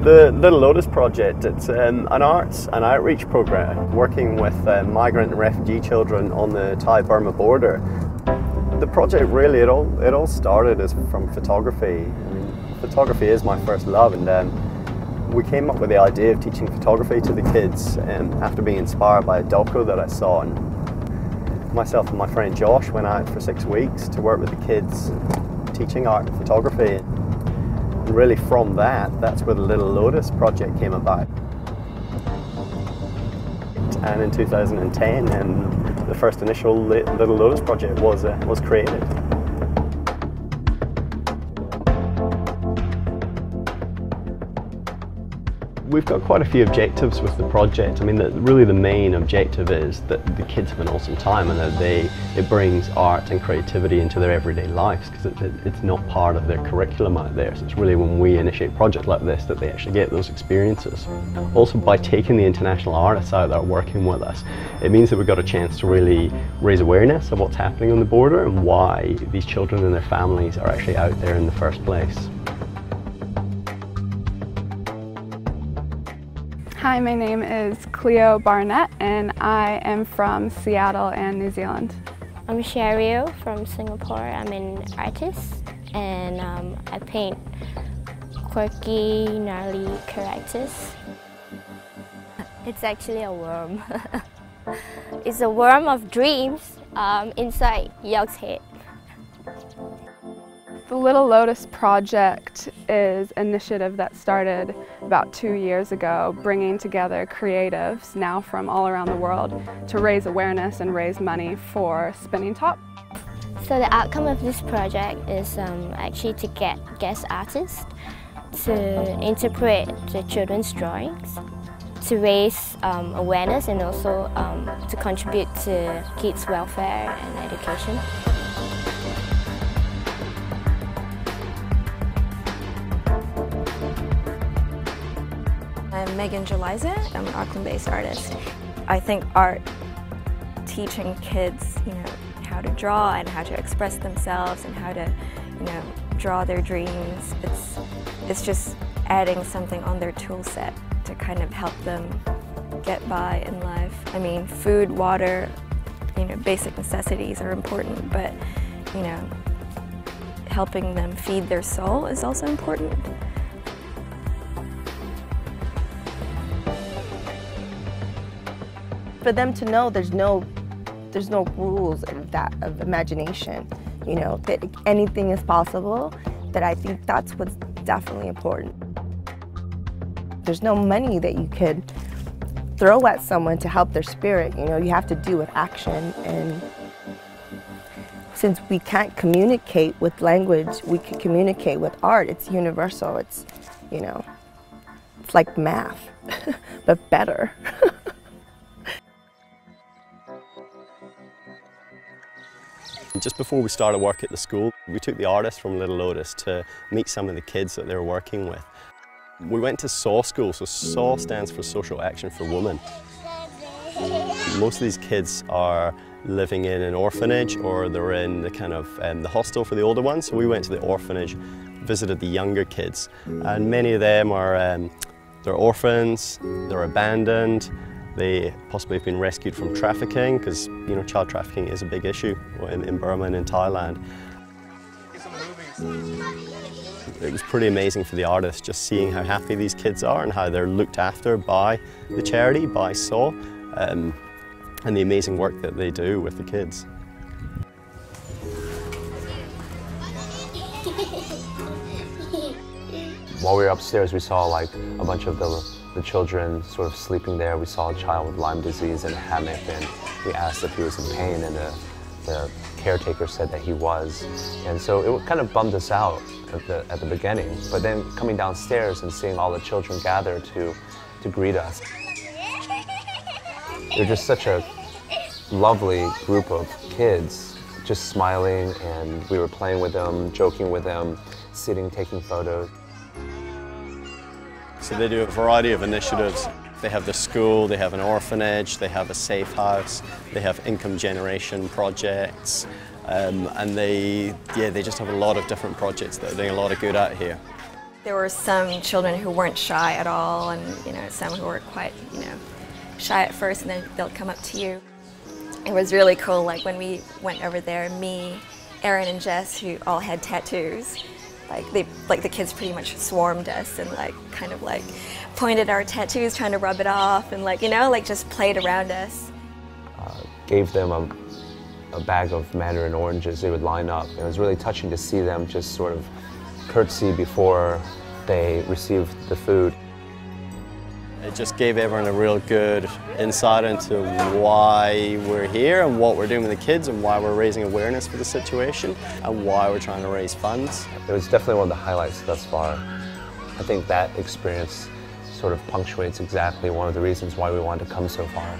The Little Lotus Project, it's an arts and outreach program working with migrant and refugee children on the Thai-Burma border. The project really, it all started from photography. I mean, photography is my first love, and we came up with the idea of teaching photography to the kids after being inspired by a doco that I saw. And myself and my friend Josh went out for 6 weeks to work with the kids teaching art and photography. And really from that's where the Little Lotus Project came about. And in 2010, the first initial Little Lotus Project was created. We've got quite a few objectives with the project. I mean, really the main objective is that the kids have an awesome time and that it brings art and creativity into their everyday lives, because it's not part of their curriculum out there. So it's really when we initiate a project like this that they actually get those experiences. Also, by taking the international artists out that are working with us, it means that we've got a chance to really raise awareness of what's happening on the border and why these children and their families are actually out there in the first place. Hi, my name is Cleo Barnett and I am from Seattle and New Zealand. I'm Cheryl from Singapore. I'm an artist and I paint quirky, gnarly characters. It's actually a worm. It's a worm of dreams inside Yog's head. The Little Lotus Project is an initiative that started about 2 years ago, bringing together creatives now from all around the world to raise awareness and raise money for SpinningTop. So the outcome of this project is actually to get guest artists to interpret the children's drawings, to raise awareness and also to contribute to kids' welfare and education. I'm Megan Jeliza. I'm an Auckland-based artist. I think art, teaching kids, how to draw and how to express themselves and how to, draw their dreams. It's just adding something on their tool set to kind of help them get by in life. I mean, food, water, basic necessities are important, but, helping them feed their soul is also important. For them to know there's no rules of imagination, that anything is possible, that I think that's what's definitely important. There's no money that you could throw at someone to help their spirit, you have to do with action. And since we can't communicate with language, we can communicate with art. It's universal, it's like math, but better. Just before we started work at the school, we took the artists from Little Lotus to meet some of the kids that they were working with. We went to SAW school, so SAW stands for Social Action for Women. Most of these kids are living in an orphanage or they're in the kind of the hostel for the older ones. So we went to the orphanage, visited the younger kids, and many of them are they're orphans, they're abandoned. They possibly have been rescued from trafficking, because child trafficking is a big issue in Burma and in Thailand. It was pretty amazing for the artists just seeing how happy these kids are and how they're looked after by the charity, by SAW, and the amazing work that they do with the kids. While we were upstairs, we saw a bunch of the children sort of sleeping there. We saw a child with Lyme disease in a hammock, and we asked if he was in pain, and the caretaker said that he was. And so it kind of bummed us out at the beginning, but then coming downstairs and seeing all the children gather to greet us. They're just such a lovely group of kids, just smiling, and we were playing with them, joking with them, sitting, taking photos. So they do a variety of initiatives. They have the school, they have an orphanage, they have a safe house, they have income generation projects, and they just have a lot of different projects that are doing a lot of good out here. There were some children who weren't shy at all, and some who were quite shy at first, and then they'll come up to you. It was really cool, like when we went over there, me, Erin and Jess, who all had tattoos, the kids pretty much swarmed us and kind of pointed our tattoos, trying to rub it off, and just played around us. Gave them a bag of mandarin oranges. They would line up. It was really touching to see them just sort of curtsy before they received the food. It just gave everyone a real good insight into why we're here and what we're doing with the kids and why we're raising awareness for the situation and why we're trying to raise funds. It was definitely one of the highlights thus far. I think that experience sort of punctuates exactly one of the reasons why we wanted to come so far.